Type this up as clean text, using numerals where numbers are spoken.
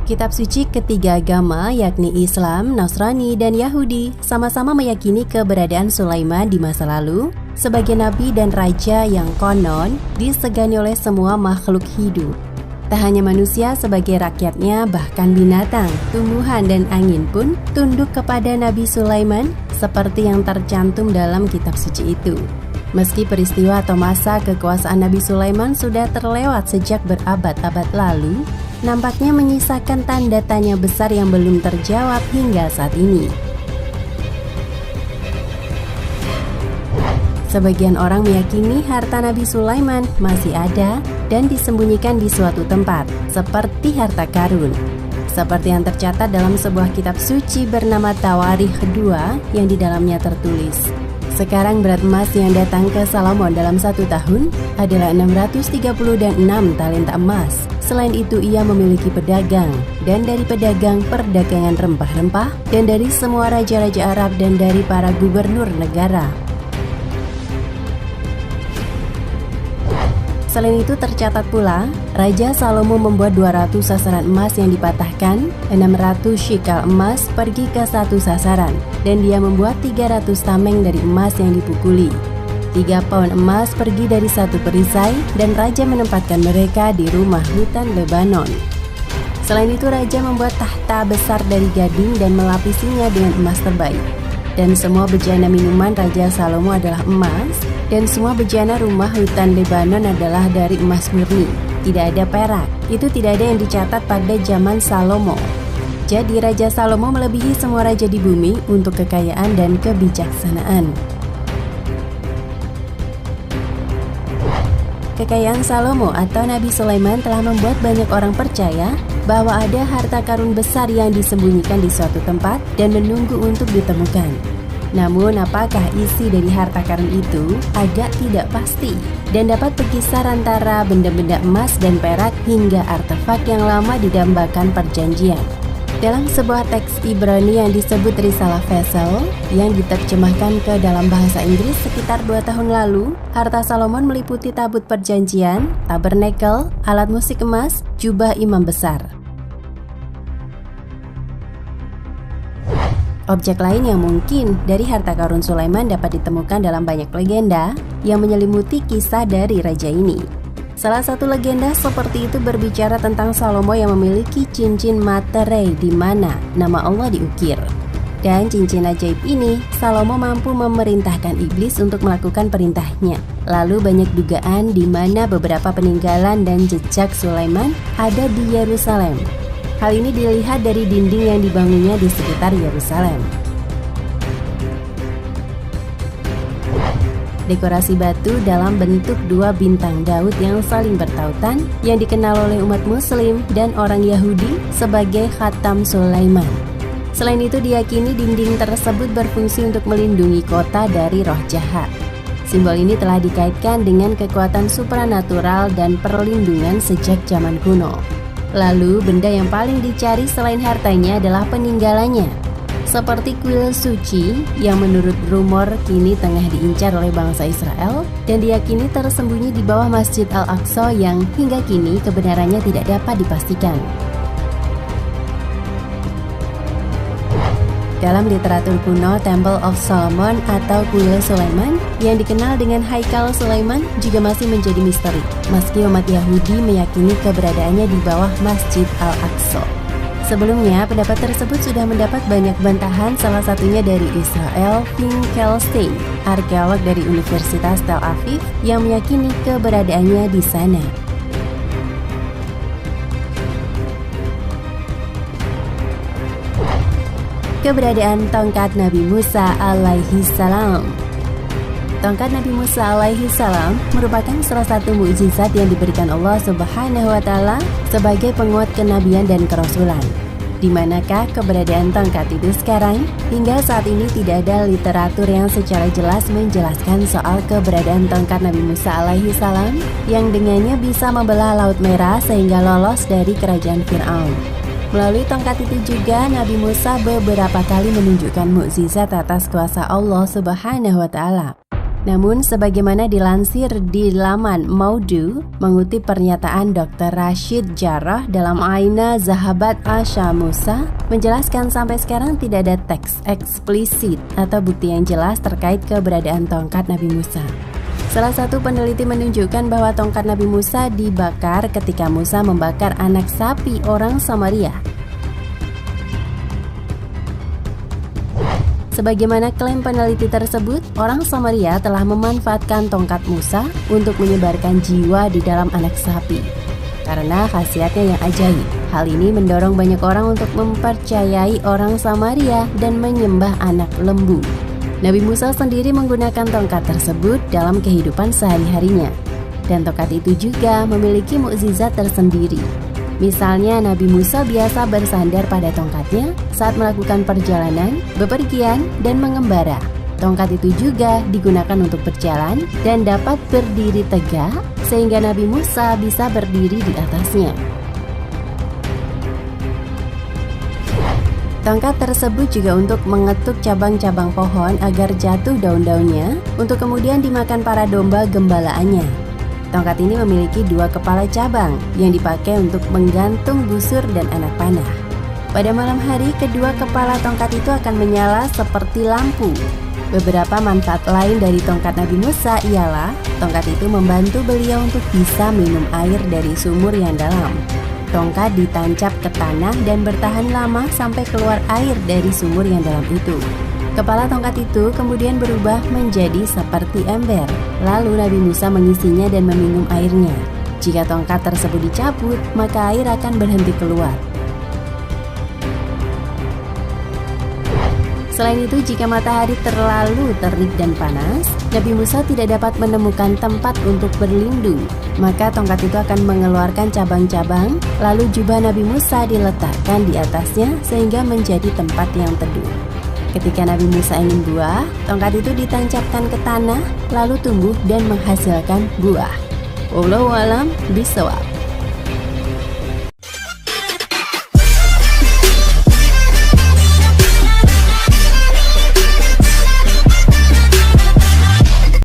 Kitab suci ketiga agama yakni Islam, Nasrani, dan Yahudi sama-sama meyakini keberadaan Sulaiman di masa lalu sebagai nabi dan raja yang konon disegani oleh semua makhluk hidup. Tak hanya manusia sebagai rakyatnya, bahkan binatang, tumbuhan, dan angin pun tunduk kepada Nabi Sulaiman seperti yang tercantum dalam kitab suci itu. Meski peristiwa atau masa kekuasaan Nabi Sulaiman sudah terlewat sejak berabad-abad lalu, nampaknya menyisakan tanda tanya besar yang belum terjawab hingga saat ini. Sebagian orang meyakini harta Nabi Sulaiman masih ada dan disembunyikan di suatu tempat, seperti harta karun. Seperti yang tercatat dalam sebuah kitab suci bernama Tawarikh 2 yang di dalamnya tertulis, sekarang berat emas yang datang ke Salomon dalam 1 tahun adalah 636 talenta emas. Selain itu ia memiliki pedagang, dan dari pedagang perdagangan rempah-rempah, dan dari semua raja-raja Arab dan dari para gubernur negara. Selain itu tercatat pula, Raja Salomo membuat 200 sasaran emas yang dipatahkan, 600 shikal emas pergi ke satu sasaran, dan dia membuat 300 tameng dari emas yang dipukuli. 3 paun emas pergi dari satu perisai, dan Raja menempatkan mereka di rumah hutan Lebanon. Selain itu Raja membuat tahta besar dari gading dan melapisinya dengan emas terbaik. Dan semua bejana minuman Raja Salomo adalah emas, dan semua bejana rumah hutan Lebanon adalah dari emas murni. Tidak ada perak, itu tidak ada yang dicatat pada zaman Salomo. Jadi Raja Salomo melebihi semua raja di bumi untuk kekayaan dan kebijaksanaan. Kekayaan Salomo atau Nabi Sulaiman telah membuat banyak orang percaya bahwa ada harta karun besar yang disembunyikan di suatu tempat dan menunggu untuk ditemukan. Namun apakah isi dari harta karun itu agak tidak pasti dan dapat berkisar antara benda-benda emas dan perak hingga artefak yang lama didambakan perjanjian. Dalam sebuah teks Ibrani yang disebut Risalah Vesel yang diterjemahkan ke dalam bahasa Inggris sekitar 2 tahun lalu, harta Salomon meliputi tabut perjanjian, tabernakel, alat musik emas, jubah imam besar. Objek lain yang mungkin dari harta karun Sulaiman dapat ditemukan dalam banyak legenda yang menyelimuti kisah dari raja ini. Salah satu legenda seperti itu berbicara tentang Salomo yang memiliki cincin materai di mana nama Allah diukir. Dan cincin ajaib ini, Salomo mampu memerintahkan iblis untuk melakukan perintahnya. Lalu banyak dugaan di mana beberapa peninggalan dan jejak Sulaiman ada di Yerusalem. Hal ini dilihat dari dinding yang dibangunnya di sekitar Yerusalem. Dekorasi batu dalam bentuk 2 bintang Daud yang saling bertautan yang dikenal oleh umat Muslim dan orang Yahudi sebagai Khatam Sulaiman. Selain itu diyakini dinding tersebut berfungsi untuk melindungi kota dari roh jahat. Simbol ini telah dikaitkan dengan kekuatan supranatural dan perlindungan sejak zaman kuno. Lalu benda yang paling dicari selain hartanya adalah peninggalannya, seperti kuil suci yang menurut rumor kini tengah diincar oleh bangsa Israel dan diyakini tersembunyi di bawah Masjid Al-Aqsa yang hingga kini kebenarannya tidak dapat dipastikan. Dalam literatur kuno, Temple of Solomon atau Kuil Sulaiman yang dikenal dengan Haikal Sulaiman juga masih menjadi misteri, meski umat Yahudi meyakini keberadaannya di bawah Masjid Al-Aqsa. Sebelumnya, pendapat tersebut sudah mendapat banyak bantahan, salah satunya dari Israel Finkelstein, arkeolog dari Universitas Tel Aviv yang meyakini keberadaannya di sana. Keberadaan tongkat Nabi Musa alaihi salam. Tongkat Nabi Musa alaihi salam merupakan salah satu mukjizat yang diberikan Allah Subhanahu wa taala sebagai penguat kenabian dan kerasulan. Di manakah keberadaan tongkat itu sekarang? Hingga saat ini tidak ada literatur yang secara jelas menjelaskan soal keberadaan tongkat Nabi Musa alaihi salam yang dengannya bisa membelah Laut Merah sehingga lolos dari kerajaan Fir'aun. Melalui tongkat itu juga Nabi Musa beberapa kali menunjukkan mukjizat atas kuasa Allah Subhanahu wa taala. Namun, sebagaimana dilansir di laman Maudu, mengutip pernyataan Dr. Rashid Jarrah dalam Aina Zahabat Ashamusa, menjelaskan sampai sekarang tidak ada teks eksplisit atau bukti yang jelas terkait keberadaan tongkat Nabi Musa. Salah satu peneliti menunjukkan bahwa tongkat Nabi Musa dibakar ketika Musa membakar anak sapi orang Samaria. Sebagaimana klaim peneliti tersebut, orang Samaria telah memanfaatkan tongkat Musa untuk menyebarkan jiwa di dalam anak sapi. Karena khasiatnya yang ajaib, hal ini mendorong banyak orang untuk mempercayai orang Samaria dan menyembah anak lembu. Nabi Musa sendiri menggunakan tongkat tersebut dalam kehidupan sehari-harinya. Dan tongkat itu juga memiliki mukjizat tersendiri. Misalnya Nabi Musa biasa bersandar pada tongkatnya saat melakukan perjalanan, bepergian, dan mengembara. Tongkat itu juga digunakan untuk berjalan dan dapat berdiri tegak sehingga Nabi Musa bisa berdiri di atasnya. Tongkat tersebut juga untuk mengetuk cabang-cabang pohon agar jatuh daun-daunnya untuk kemudian dimakan para domba gembalaannya. Tongkat ini memiliki 2 kepala cabang yang dipakai untuk menggantung busur dan anak panah. Pada malam hari, kedua kepala tongkat itu akan menyala seperti lampu. Beberapa manfaat lain dari tongkat Nabi Musa ialah tongkat itu membantu beliau untuk bisa minum air dari sumur yang dalam. Tongkat ditancap ke tanah dan bertahan lama sampai keluar air dari sumur yang dalam itu. Kepala tongkat itu kemudian berubah menjadi seperti ember. Lalu Nabi Musa mengisinya dan meminum airnya. Jika tongkat tersebut dicabut, maka air akan berhenti keluar. Selain itu, jika matahari terlalu terik dan panas, Nabi Musa tidak dapat menemukan tempat untuk berlindung. Maka tongkat itu akan mengeluarkan cabang-cabang, lalu jubah Nabi Musa diletakkan di atasnya sehingga menjadi tempat yang teduh. Ketika Nabi Musa ingin buah, tongkat itu ditancapkan ke tanah, lalu tumbuh dan menghasilkan buah. Wallahu a'lam bishawab.